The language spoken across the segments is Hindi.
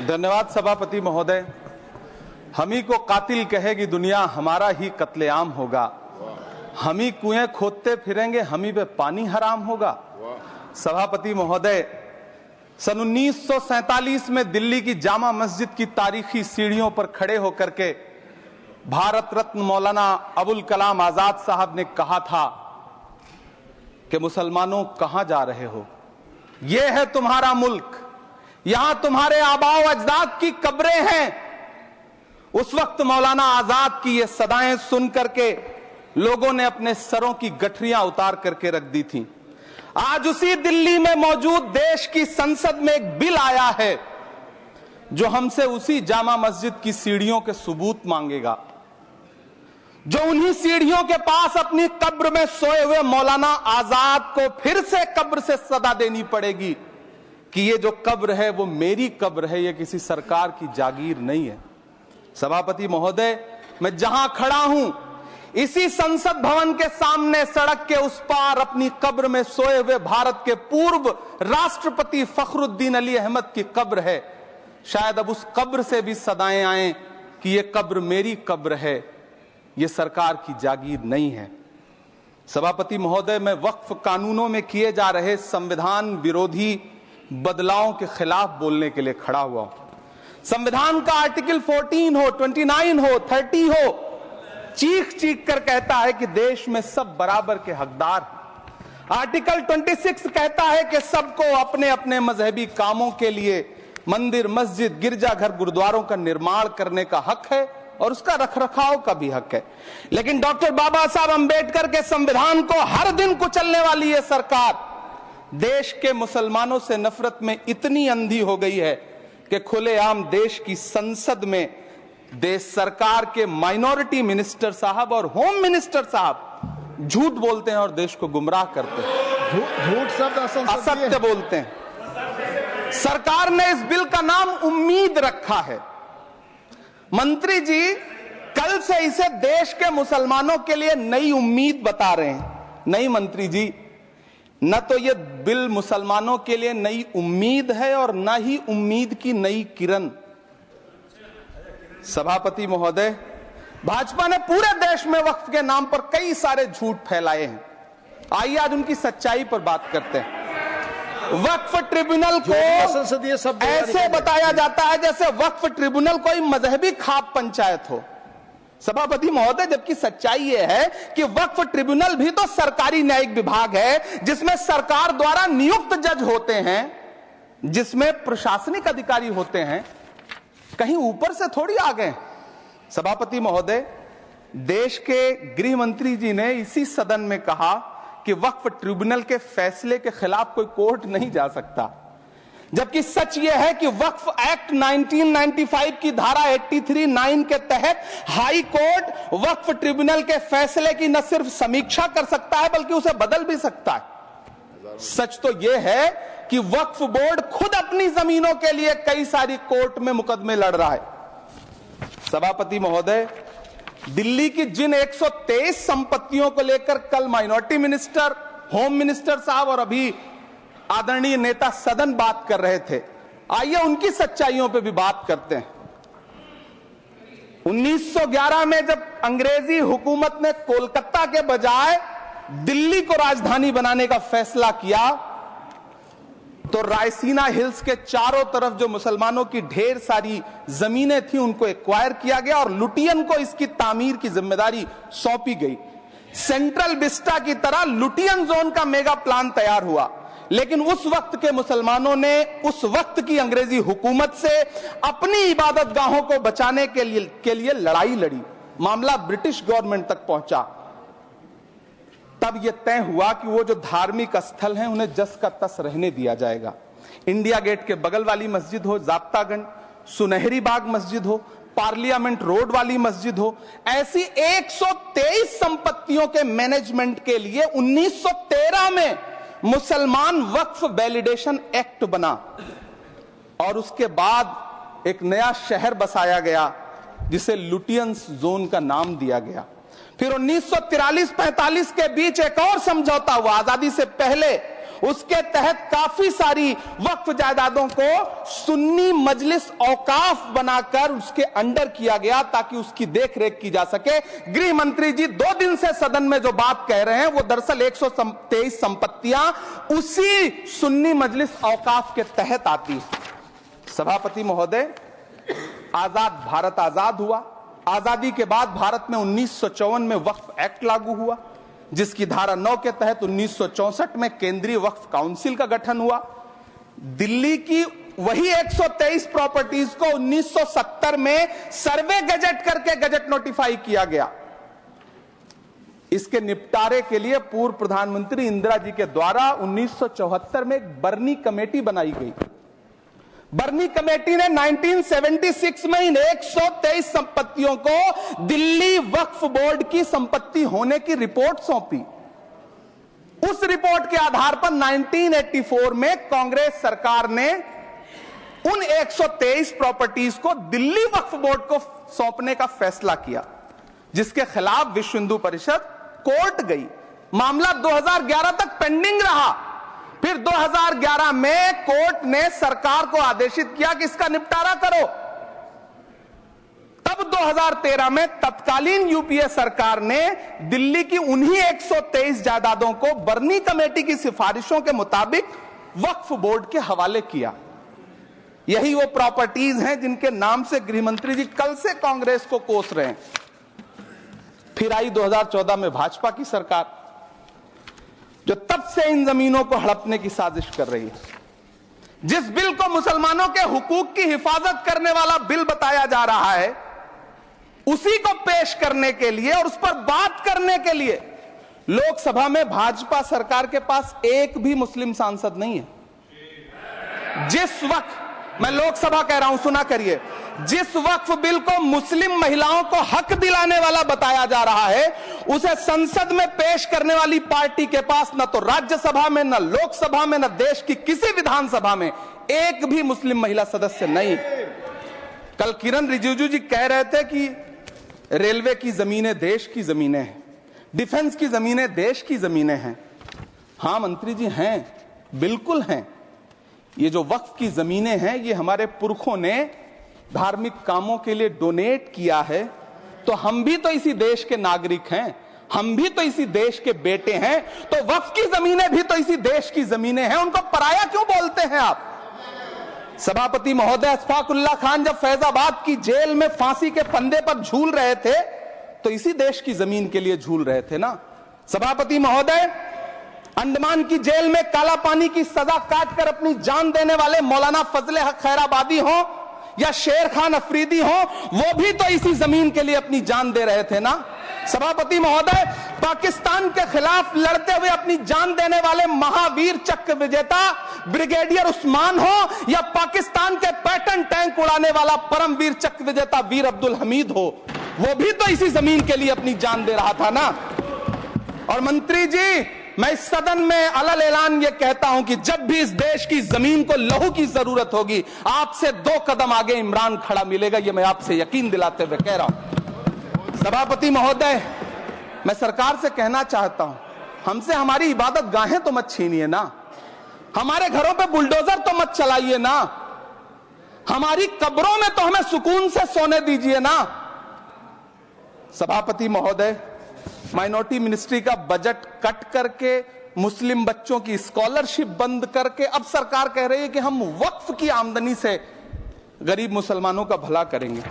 धन्यवाद सभापति महोदय। हम ही को कातिल कहेगी दुनिया, हमारा ही कत्लेआम होगा। हम ही कुएं खोदते फिरेंगे, हम ही पे पानी हराम होगा। सभापति महोदय, सन 1947 में दिल्ली की जामा मस्जिद की तारीखी सीढ़ियों पर खड़े होकर के भारत रत्न मौलाना अबुल कलाम आजाद साहब ने कहा था कि मुसलमानों कहां जा रहे हो, यह है तुम्हारा मुल्क, यहां तुम्हारे आबाओ अजदाद की कब्रें हैं। उस वक्त मौलाना आजाद की ये सदाएं सुन करके लोगों ने अपने सरों की गठरियां उतार करके रख दी थी। आज उसी दिल्ली में मौजूद देश की संसद में एक बिल आया है जो हमसे उसी जामा मस्जिद की सीढ़ियों के सबूत मांगेगा, जो उन्हीं सीढ़ियों के पास अपनी कब्र में सोए हुए मौलाना आजाद को फिर से कब्र से सदा देनी पड़ेगी कि ये जो कब्र है वो मेरी कब्र है, ये किसी सरकार की जागीर नहीं है। सभापति महोदय, मैं जहां खड़ा हूं इसी संसद भवन के सामने सड़क के उस पार अपनी कब्र में सोए हुए भारत के पूर्व राष्ट्रपति फखरुद्दीन अली अहमद की कब्र है। शायद अब उस कब्र से भी सदाएं आए कि ये कब्र मेरी कब्र है, ये सरकार की जागीर नहीं है। सभापति महोदय, मैं वक्फ कानूनों में किए जा रहे संविधान विरोधी बदलावों के खिलाफ बोलने के लिए खड़ा हुआ हूं। संविधान का आर्टिकल 14 हो, 29 हो, 30 हो, चीख चीख कर कहता है कि देश में सब बराबर के हकदार हैं। आर्टिकल 26 कहता है कि सबको अपने अपने मजहबी कामों के लिए मंदिर, मस्जिद, गिरजाघर, गुरुद्वारों का निर्माण करने का हक है और उसका रखरखाव का भी हक है। लेकिन डॉक्टर बाबा साहब अंबेडकर के संविधान को हर दिन कुचलने वाली ये सरकार देश के मुसलमानों से नफरत में इतनी अंधी हो गई है कि खुलेआम देश की संसद में देश सरकार के माइनॉरिटी मिनिस्टर साहब और होम मिनिस्टर साहब झूठ बोलते हैं और देश को गुमराह करते हैं। झूठ शब्द असत्य बोलते हैं। सरकार ने इस बिल का नाम उम्मीद रखा है। मंत्री जी कल से इसे देश के मुसलमानों के लिए नई उम्मीद बता रहे हैं। नहीं मंत्री जी, न तो ये बिल मुसलमानों के लिए नई उम्मीद है और न ही उम्मीद की नई किरण। सभापति महोदय, भाजपा ने पूरे देश में वक्फ के नाम पर कई सारे झूठ फैलाए हैं। आइए आज उनकी सच्चाई पर बात करते हैं। वक्फ ट्रिब्यूनल को ऐसे बताया जाता है जैसे वक्फ ट्रिब्यूनल कोई मजहबी खाप पंचायत हो। सभापति महोदय, जबकि सच्चाई यह है कि वक्फ ट्रिब्यूनल भी तो सरकारी न्यायिक विभाग है जिसमें सरकार द्वारा नियुक्त जज होते हैं, जिसमें प्रशासनिक अधिकारी होते हैं, कहीं ऊपर से थोड़ी आ गए। सभापति महोदय, देश के गृह मंत्री जी ने इसी सदन में कहा कि वक्फ ट्रिब्यूनल के फैसले के खिलाफ कोई कोर्ट नहीं जा सकता, जबकि सच यह है कि वक्फ एक्ट 1995 की धारा 83(9) के तहत हाई कोर्ट वक्फ ट्रिब्यूनल के फैसले की न सिर्फ समीक्षा कर सकता है बल्कि उसे बदल भी सकता है। सच तो यह है कि वक्फ बोर्ड खुद अपनी जमीनों के लिए कई सारी कोर्ट में मुकदमे लड़ रहा है। सभापति महोदय, दिल्ली की जिन 123 संपत्तियों को लेकर कल माइनॉरिटी मिनिस्टर, होम मिनिस्टर साहब और अभी आदरणीय नेता सदन बात कर रहे थे, आइए उनकी सच्चाइयों पे भी बात करते हैं। 1911 में जब अंग्रेजी हुकूमत ने कोलकाता के बजाय दिल्ली को राजधानी बनाने का फैसला किया तो रायसीना हिल्स के चारों तरफ जो मुसलमानों की ढेर सारी जमीनें थी उनको एक्वायर किया गया और लुटियन को इसकी तामीर की जिम्मेदारी सौंपी गई। सेंट्रल विस्टा की तरह लुटियन जोन का मेगा प्लान तैयार हुआ, लेकिन उस वक्त के मुसलमानों ने उस वक्त की अंग्रेजी हुकूमत से अपनी इबादत गाहों को बचाने के लिए लड़ाई लड़ी। मामला ब्रिटिश गवर्नमेंट तक पहुंचा। तब यह तय हुआ कि वो जो धार्मिक स्थल हैं उन्हें जस का तस रहने दिया जाएगा। इंडिया गेट के बगल वाली मस्जिद हो, जाप्तागंज, सुनहरी बाग मस्जिद हो, पार्लियामेंट रोड वाली मस्जिद हो, ऐसी 123 संपत्तियों के मैनेजमेंट के लिए 1913 में मुसलमान वक्फ वैलिडेशन एक्ट बना और उसके बाद एक नया शहर बसाया गया जिसे लुटियंस जोन का नाम दिया गया। फिर 1943-45 के बीच एक और समझौता हुआ। आजादी से पहले उसके तहत काफी सारी वक्फ जायदादों को सुन्नी मजलिस औकाफ बनाकर उसके अंडर किया गया ताकि उसकी देखरेख की जा सके। गृह मंत्री जी 2 दिन से सदन में जो बात कह रहे हैं वो दरअसल 123 संपत्तियां उसी सुन्नी मजलिस औकाफ के तहत आती है। सभापति महोदय, आजाद भारत आजाद हुआ। आजादी के बाद भारत में 1954 में वक्फ एक्ट लागू हुआ, जिसकी धारा 9 के तहत 1964 में केंद्रीय वक्फ काउंसिल का गठन हुआ। दिल्ली की वही 123 प्रॉपर्टीज को 1970 में सर्वे गजट करके गजट नोटिफाई किया गया। इसके निपटारे के लिए पूर्व प्रधानमंत्री इंदिरा जी के द्वारा 1974 में एक बर्नी कमेटी बनाई गई। बर्नी कमेटी ने 1976 में इन 123 संपत्तियों को दिल्ली वक्फ बोर्ड की संपत्ति होने की रिपोर्ट सौंपी। उस रिपोर्ट के आधार पर 1984 में कांग्रेस सरकार ने उन 123 प्रॉपर्टीज को दिल्ली वक्फ बोर्ड को सौंपने का फैसला किया, जिसके खिलाफ विश्व हिंदू परिषद कोर्ट गई। मामला 2011 तक पेंडिंग रहा। फिर 2011 में कोर्ट ने सरकार को आदेशित किया कि इसका निपटारा करो। तब 2013 में तत्कालीन यूपीए सरकार ने दिल्ली की उन्हीं 123 जायदादों को बर्नी कमेटी की सिफारिशों के मुताबिक वक्फ बोर्ड के हवाले किया। यही वो प्रॉपर्टीज हैं जिनके नाम से गृहमंत्री जी कल से कांग्रेस को कोस रहे हैं। फिर आई 2014 में भाजपा की सरकार, जो तब से इन जमीनों को हड़पने की साजिश कर रही है। जिस बिल को मुसलमानों के हुकूक की हिफाजत करने वाला बिल बताया जा रहा है, उसी को पेश करने के लिए और उस पर बात करने के लिए लोकसभा में भाजपा सरकार के पास एक भी मुस्लिम सांसद नहीं है। जिस वक्त, मैं लोकसभा कह रहा हूं, सुना करिए, जिस वक्फ बिल को मुस्लिम महिलाओं को हक दिलाने वाला बताया जा रहा है, उसे संसद में पेश करने वाली पार्टी के पास न तो राज्यसभा में, न लोकसभा में, न देश की किसी विधानसभा में एक भी मुस्लिम महिला सदस्य नहीं। कल किरण रिजिजू जी कह रहे थे कि रेलवे की जमीनें देश की जमीनें हैं, डिफेंस की जमीनें देश की जमीनें हैं। हां मंत्री जी, हैं, बिल्कुल हैं। ये जो वक्फ की जमीनें हैं, ये हमारे पुरखों ने धार्मिक कामों के लिए डोनेट किया है। तो हम भी तो इसी देश के नागरिक हैं, हम भी तो इसी देश के बेटे हैं। तो वक्फ की जमीनें भी तो इसी देश की जमीनें हैं, उनको पराया क्यों बोलते हैं आप? सभापति महोदय, अशफाकुल्लाह खान जब फैजाबाद की जेल में फांसी के फंदे पर झूल रहे थे, तो इसी देश की जमीन के लिए झूल रहे थे ना। सभापति महोदय, अंडमान की जेल में काला पानी की सजा काटकर अपनी जान देने वाले मौलाना फजले हक खैराबादी हो या शेर खान अफरीदी हो, वो भी तो इसी जमीन के लिए अपनी जान दे रहे थे ना। सभापति महोदय, पाकिस्तान के खिलाफ लड़ते हुए अपनी जान देने वाले महावीर चक्र विजेता ब्रिगेडियर उस्मान हो या पाकिस्तान के पैटर्न टैंक उड़ाने वाला परमवीर चक्र विजेता वीर अब्दुल हमीद हो, वो भी तो इसी जमीन के लिए अपनी जान दे रहा था ना। और मंत्री जी, मैं इस सदन में अलल ऐलान ये कहता हूं कि जब भी इस देश की जमीन को लहू की जरूरत होगी, आपसे 2 कदम आगे इमरान खड़ा मिलेगा। ये मैं आपसे यकीन दिलाते हुए कह रहा हूं। सभापति महोदय, मैं सरकार से कहना चाहता हूं, हमसे हमारी इबादत गाहें तो मत छीनिए ना, हमारे घरों पे बुलडोजर तो मत चलाइए ना, हमारी कब्रों में तो हमें सुकून से सोने दीजिए ना। सभापति महोदय, माइनॉरिटी मिनिस्ट्री का बजट कट करके, मुस्लिम बच्चों की स्कॉलरशिप बंद करके अब सरकार कह रही है कि हम वक्फ की आमदनी से गरीब मुसलमानों का भला करेंगे।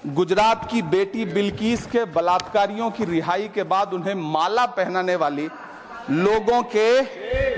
गुजरात की बेटी बिल्किस के बलात्कारियों की रिहाई के बाद उन्हें माला पहनाने वाली लोगों के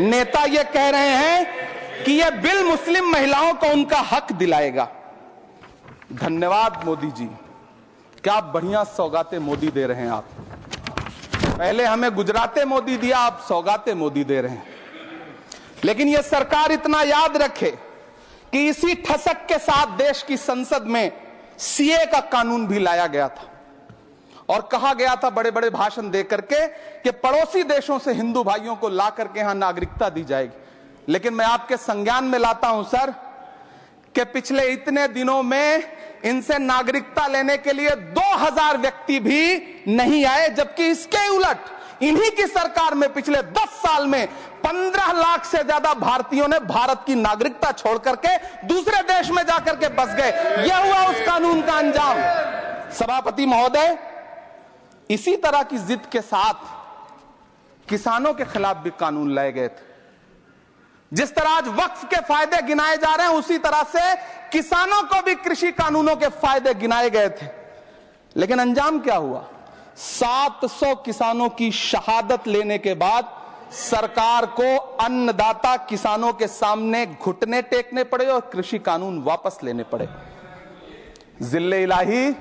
नेता ये कह रहे हैं कि यह बिल मुस्लिम महिलाओं को उनका हक दिलाएगा। धन्यवाद मोदी जी, क्या बढ़िया सौगातें मोदी दे रहे हैं आप। पहले हमें गुजराते मोदी दिया, आप सौगाते मोदी दे रहे हैं। लेकिन यह सरकार इतना याद रखे कि इसी ठसक के साथ देश की संसद में सीए का कानून भी लाया गया था और कहा गया था बड़े बड़े भाषण दे करके कि पड़ोसी देशों से हिंदू भाइयों को ला करके यहां नागरिकता दी जाएगी। लेकिन मैं आपके संज्ञान में लाता हूं सर कि पिछले इतने दिनों में इनसे नागरिकता लेने के लिए 2000 व्यक्ति भी नहीं आए, जबकि इसके उलट इन्हीं की सरकार में पिछले 10 साल में 15 लाख से ज्यादा भारतीयों ने भारत की नागरिकता छोड़ करके दूसरे देश में जाकर के बस गए। यह हुआ उस कानून का अंजाम। सभापति महोदय, इसी तरह की जिद के साथ किसानों के खिलाफ भी कानून लाए गए थे। जिस तरह आज वक्फ के फायदे गिनाए जा रहे हैं, उसी तरह से किसानों को भी कृषि कानूनों के फायदे गिनाए गए थे। लेकिन अंजाम क्या हुआ? 700 किसानों की शहादत लेने के बाद सरकार को अन्नदाता किसानों के सामने घुटने टेकने पड़े और कृषि कानून वापस लेने पड़े। जिल्ले इलाही,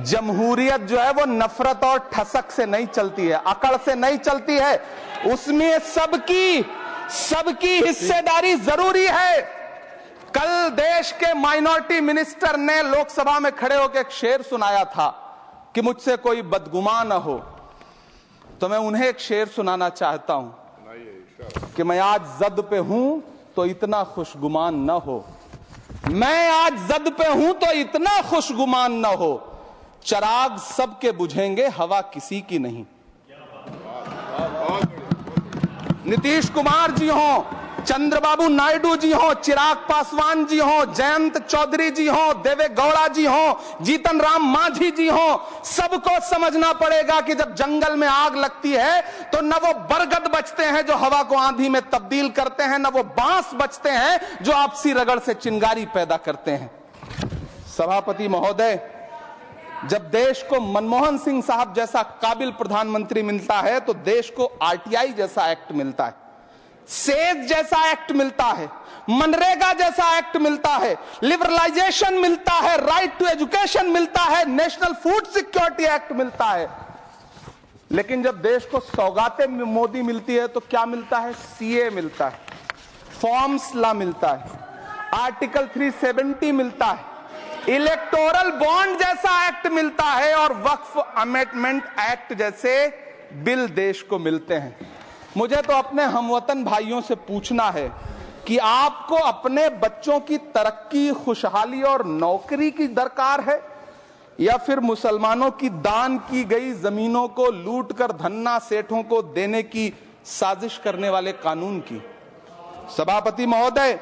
जमहूरियत जो है वो नफरत और ठसक से नहीं चलती है, अकड़ से नहीं चलती है। उसमें सबकी हिस्सेदारी जरूरी है। कल देश के माइनॉरिटी मिनिस्टर ने लोकसभा में खड़े होकर एक शेर सुनाया था कि मुझसे कोई बदगुमान न हो, तो मैं उन्हें एक शेर सुनाना चाहता हूं कि मैं आज जद पे हूं तो इतना खुशगुमान न हो, मैं आज जद पे हूं तो इतना खुशगुमान न हो, चराग सबके बुझेंगे हवा किसी की नहीं। नीतीश कुमार जी हो, चंद्रबाबू नायडू जी हो, चिराग पासवान जी हो, जयंत चौधरी जी हो, देवे गौड़ा जी हो, जीतन राम मांझी जी हो, सबको समझना पड़ेगा कि जब जंगल में आग लगती है तो न वो बरगद बचते हैं जो हवा को आंधी में तब्दील करते हैं, न वो बांस बचते हैं जो आपसी रगड़ से चिंगारी पैदा करते हैं। सभापति महोदय, जब देश को मनमोहन सिंह साहब जैसा काबिल प्रधानमंत्री मिलता है तो देश को आरटीआई जैसा एक्ट मिलता है, सेज जैसा एक्ट मिलता है, मनरेगा जैसा एक्ट मिलता है, लिबरलाइजेशन मिलता है, राइट टू एजुकेशन मिलता है, नेशनल फूड सिक्योरिटी एक्ट मिलता है। लेकिन जब देश को सौगातें मोदी मिलती है तो क्या मिलता है? सीए मिलता है, फॉर्म्स लॉ मिलता है, आर्टिकल 370 मिलता है, इलेक्टोरल बॉन्ड जैसा एक्ट मिलता है और वक्फ अमेंडमेंट एक्ट जैसे बिल देश को मिलते हैं। मुझे तो अपने हमवतन भाइयों से पूछना है कि आपको अपने बच्चों की तरक्की, खुशहाली और नौकरी की दरकार है या फिर मुसलमानों की दान की गई जमीनों को लूट कर धन्ना सेठों को देने की साजिश करने वाले कानून की? सभापति महोदय,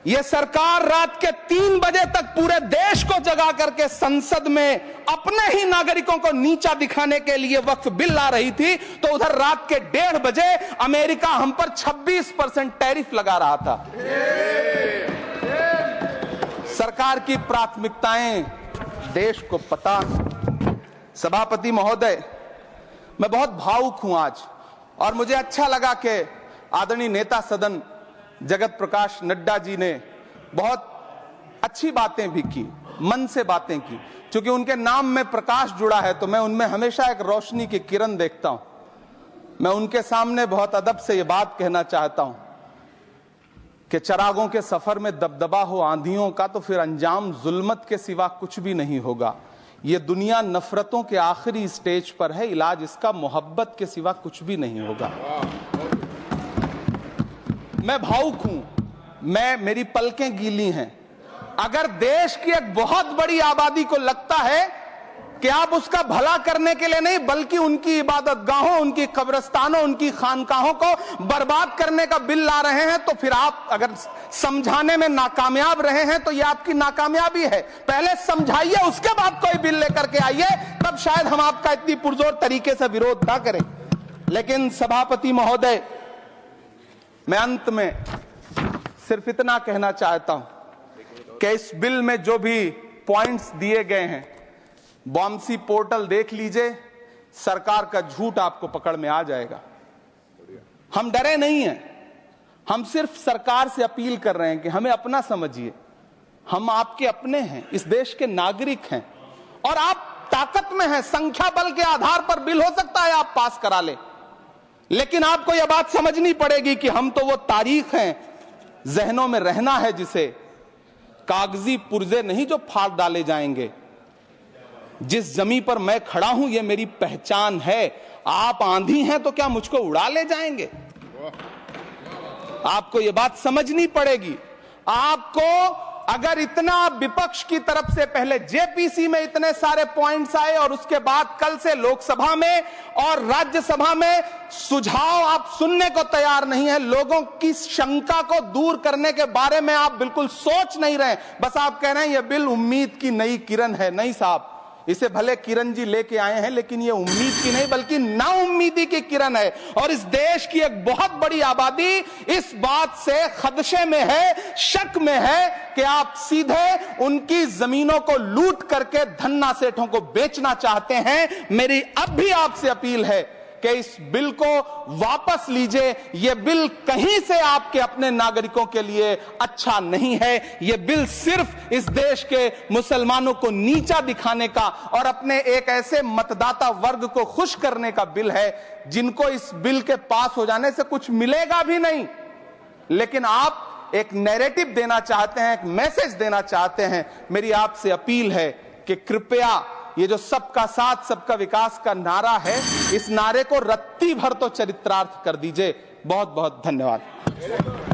यह सरकार रात के 3 बजे तक पूरे देश को जगा करके संसद में अपने ही नागरिकों को नीचा दिखाने के लिए वक्फ बिल ला रही थी, तो उधर रात के 1:30 बजे अमेरिका हम पर 26% टैरिफ लगा रहा था। सरकार की प्राथमिकताएं देश को पता। सभापति महोदय, मैं बहुत भावुक हूं आज, और मुझे अच्छा लगा कि आदरणीय नेता सदन जगत प्रकाश नड्डा जी ने बहुत अच्छी बातें भी की, मन से बातें की। क्योंकि उनके नाम में प्रकाश जुड़ा है तो मैं उनमें हमेशा एक रोशनी की किरण देखता हूं। मैं उनके सामने बहुत अदब से यह बात कहना चाहता हूं कि चरागों के सफर में दबदबा हो आंधियों का तो फिर अंजाम जुल्मत के सिवा कुछ भी नहीं होगा। यह दुनिया नफरतों के आखिरी स्टेज पर है, इलाज इसका मोहब्बत के सिवा कुछ भी नहीं होगा। मैं भावुक हूं, मेरी पलकें गीली हैं। अगर देश की एक बहुत बड़ी आबादी को लगता है कि आप उसका भला करने के लिए नहीं बल्कि उनकी इबादतगाहों, उनकी कब्रिस्तानों, उनकी खानकाहों को बर्बाद करने का बिल ला रहे हैं, तो फिर आप अगर समझाने में नाकामयाब रहे हैं तो यह आपकी नाकामयाबी है। पहले समझाइए, उसके बाद कोई बिल लेकर के आइए, तब शायद हम आपका इतनी पुरजोर तरीके से विरोध ना करें। लेकिन सभापति महोदय, मैं अंत में सिर्फ इतना कहना चाहता हूं कि इस बिल में जो भी पॉइंट्स दिए गए हैं, बॉम्सी पोर्टल देख लीजिए, सरकार का झूठ आपको पकड़ में आ जाएगा। हम डरे नहीं हैं, हम सिर्फ सरकार से अपील कर रहे हैं कि हमें अपना समझिए। हम आपके अपने हैं, इस देश के नागरिक हैं और आप ताकत में हैं। संख्या बल के आधार पर बिल हो सकता है आप पास करा ले, लेकिन आपको यह बात समझनी पड़ेगी कि हम तो वो तारीख हैं, जहनों में रहना है जिसे कागजी पुर्जे नहीं जो फाड़ डाले जाएंगे। जिस जमीन पर मैं खड़ा हूं यह मेरी पहचान है। आप आंधी हैं तो क्या मुझको उड़ा ले जाएंगे? आपको यह बात समझनी पड़ेगी। आपको अगर इतना विपक्ष की तरफ से पहले जेपीसी में इतने सारे पॉइंट्स आए और उसके बाद कल से लोकसभा में और राज्यसभा में सुझाव आप सुनने को तैयार नहीं है, लोगों की शंका को दूर करने के बारे में आप बिल्कुल सोच नहीं रहे, बस आप कह रहे हैं यह बिल उम्मीद की नई किरण है। नहीं साहब, इसे भले किरण जी लेके आए हैं, लेकिन ये उम्मीद की नहीं बल्कि नाउम्मीदी की किरण है। और इस देश की एक बहुत बड़ी आबादी इस बात से खदशे में है, शक में है कि आप सीधे उनकी जमीनों को लूट करके धन्ना सेठों को बेचना चाहते हैं। मेरी अब भी आपसे अपील है कि इस बिल को वापस लीजिए। यह बिल कहीं से आपके अपने नागरिकों के लिए अच्छा नहीं है। यह बिल सिर्फ इस देश के मुसलमानों को नीचा दिखाने का और अपने एक ऐसे मतदाता वर्ग को खुश करने का बिल है जिनको इस बिल के पास हो जाने से कुछ मिलेगा भी नहीं, लेकिन आप एक नैरेटिव देना चाहते हैं, एक मैसेज देना चाहते हैं। मेरी आपसे अपील है कि कृपया ये जो सबका साथ सबका विकास का नारा है, इस नारे को रत्ती भर तो चरित्रार्थ कर दीजिए। बहुत बहुत धन्यवाद।